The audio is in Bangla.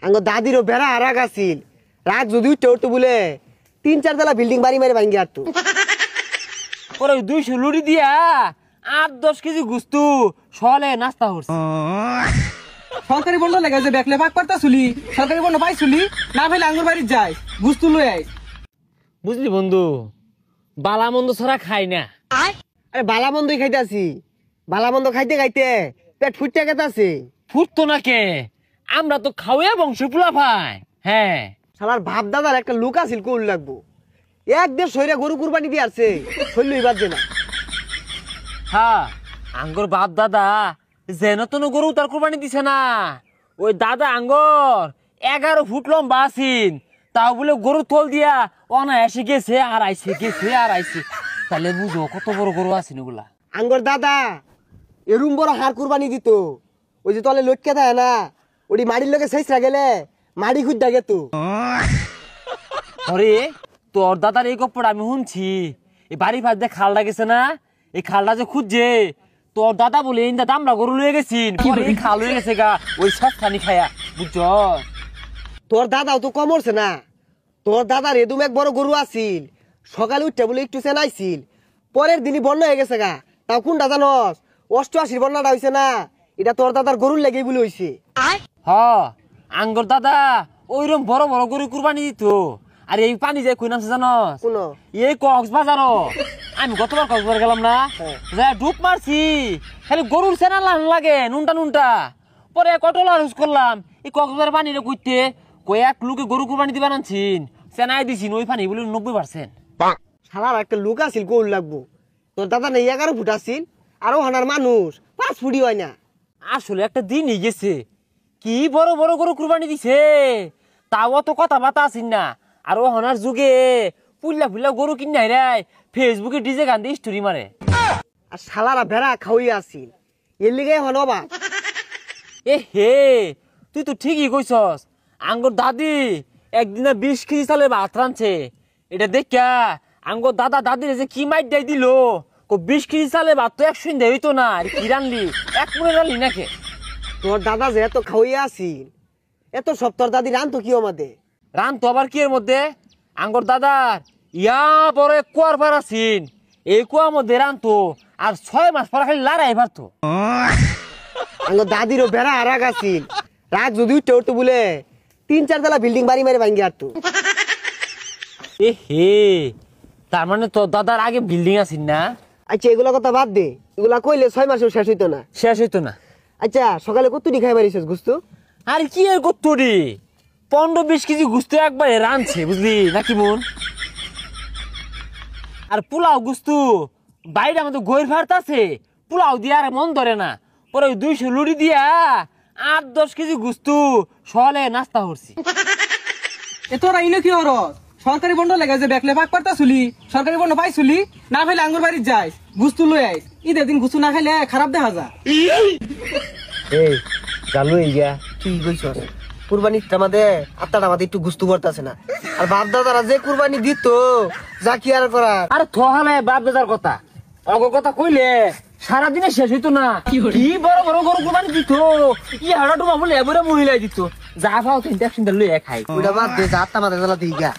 আঙ্গ দাদিরও বেড়া আর রাগ আছিল রাগ যদি উঠতে উঠতে বলে 3-4 তলা বিল্ডিং বাড়ি মারি ভাঙ্গি আর তো ওরে 200 লুড়ি দিয়া 8-10 কেজি গুস্তু সলে নাস্তা হচ্ছে। সরকারি বন্ধ লেগে যে দেখলে পাক পারতা শুলি সরকারি বন্ধ পাইছুলি না ভাইলে আঙ্গুর বাড়ি যাই গুস্তু লই আই। বুঝলি বন্ধু, বালা মন্দ ছাড়া খাই না। আরে বালা মন্দই খাইতাছি, বালা মন্দ খাইতে খাইতে পেট ফুটতে গেতাছে। ফুটতো না কে, আমরা তো খাওয়া বংশ পোলা ভাই। হ্যাঁ শালার বাপ দাদার একটা লোক আছিল কোল লাগবো, এক দেড় সইরা গরু কুরবানি দিয়ে আসছে শৈল এবার যে না। হ্যাঁ আঙ্গর বাপ দাদা যেন তেন গরু তার কুরবানি দিছে না। ওই দাদা আঙ্গর 11 ফুট লম্বা আছিন, তাও বলে গরু থল দিয়া অনায়াসে গেছে আর আইছে গেছে আর আইছে। তাহলে বুঝো কত বড় গরু আছেন ওগুলা। আঙ্গর দাদা এরুম বড় হার কুরবানি দিত, ওই যে তলে লটকে থাকে না ওটি মাড়ির লোকে শেষরা গেলে মাড়ি খুঁজ ডাকে তো। আরে তোর দাদার এই গপ্পটা আমি শুনছি, এই বাড়ি ফাঁস দিয়ে খালটা গেছে না, এই খালটা যে খুঁজছে তোর দাদা বলে এই দাদা আমরা গরু লয়ে গেছিন, পরে এই খাল হয়ে গেছে গা ওই সব খানি খায়া। বুঝছ তোর দাদাও তো কমরছে না, তোর দাদার এদুম এক বড় গরু আছিল, সকালে উঠতে বলে একটু চেনাইছিল, পরের দিনই বন্যা হয়ে গেছে গা। তাও কোনটা জানস? 88 বন্যাটা হয়েছে না, এটা তোর দাদার গরুর লেগেই বলে হয়েছে। হ আঙ্গর দাদা ওইরকম বড় বড় গরু কুরবানি দিত। আর এই পানি যায় কই নামছে জানস? কোন এই কক্সবাজার। আমি গতবার কক্সবাজার গেলাম না, যা ডুব মারছি, খালি গরুর সেনা লান লাগে নুনটা নুনটা। পরে কটলা ইউজ করলাম এই কক্সবাজার পানি কইতে কয়েক লোকে গরু কুরবানি দিবা আনছিন, সেনাই দিছিন ওই পানি বলে 90%। শালার একটা লোক আছিল কোল লাগবো, তোর দাদা নেই 11 ফুট আছিল, আরো হানার মানুষ 5 ফুটই হয় না। আসলে একটা দিনই গেছে, কি বড় বড় গরু কুরবানি দিছে, তাও তো কথা বাতা আছিন না। আর ও হনার যুগে পুল্লা পুল্লা গরু কিনে রায় ফেসবুকে ডিজে গান দিয়ে স্টোরি মারে। আর শালারা ভেড়া খাওয়াই আছিল, এর লিগে হন অবাক। এ হে তুই তো ঠিকই কইছস, আঙ্গর দাদি একদিন 20 কেজি চালে ভাত রাঁধছে। এটা দেখা আঙ্গর দাদা দাদির যে কি মাইট দেয় দিল, 20 কেজি চালে ভাত তো 100 দেয় হইতো না। আর কি রানলি, এক মনে রানলি নাকি? তোর দাদা যে এত খাওয়াই আছিল, এত সব তোর দাদি রান তো কি আমাদের রান তো আবার কি এর মধ্যে, আঙ্গর দাদার ইয়া বড় এক কুয়ার পার আছিন, এই কুয়ার মধ্যে রান তো আর 6 মাস পর খালি লড়াই পারতো। আঙ্গ দাদিরও বেড়া আর রাগ আছিল, রাগ যদি উঠতে উঠতে বলে 3-4 তলা বিল্ডিং বাড়ি মারি ভাঙ্গি আর তো। এ হে তার মানে তোর দাদার আগে বিল্ডিং আছিন না? আচ্ছা এগুলা কথা বাদ দে, এগুলা কইলে 6 মাসেও শেষ হইতো না। শেষ হইতো না। আচ্ছা সকালে কতটি খাই মারিছিস গুস্তু? আর কি এর কত্তরি 15-20 কেজি গুস্তু একবারে রানছে বুঝলি নাকি মন। আর পোলাও গুস্তু বাইরে আমাদের গৈর ভাত আছে, পোলাও দিয়ে আর মন ধরে না। পরে 200 লুড়ি দিয়া 8-10 কেজি গুস্তু সলে নাস্তা করছি। এ তোরা ইনো কি হর সরকারি বন্ধ লেগে যে দেখলে পাক পারতা শুলি সরকারি বন্ধ পাইছুলি না ভাইলে আঙ্গুর বাড়ি যাই গুস্তু লই আই। ঈদের দিন গুস্তু না খাইলে খারাপ দেখা যা। এই জানু ইয়া কি কইছস? কুরবানিটা আমাদের আত্মাটা আমাদের একটু গুস্তু করতেছে না, আর বাপ দাদারা যে কুরবানি দিত যা কি আর করার। আরে থহালে বাপ বেজার কথা অগ কথা কইলে সারাদিনে শেষ হইতো না। কি বড় বড় গরু কুরবানি দিত, ই হাড়া ডুমা বলে এবারে মহিলা দিত, যা পাও 3 লইয়া খাই। ওইটা বাদ দে, যা আত্মা মাথা জ্বালা দিই গা।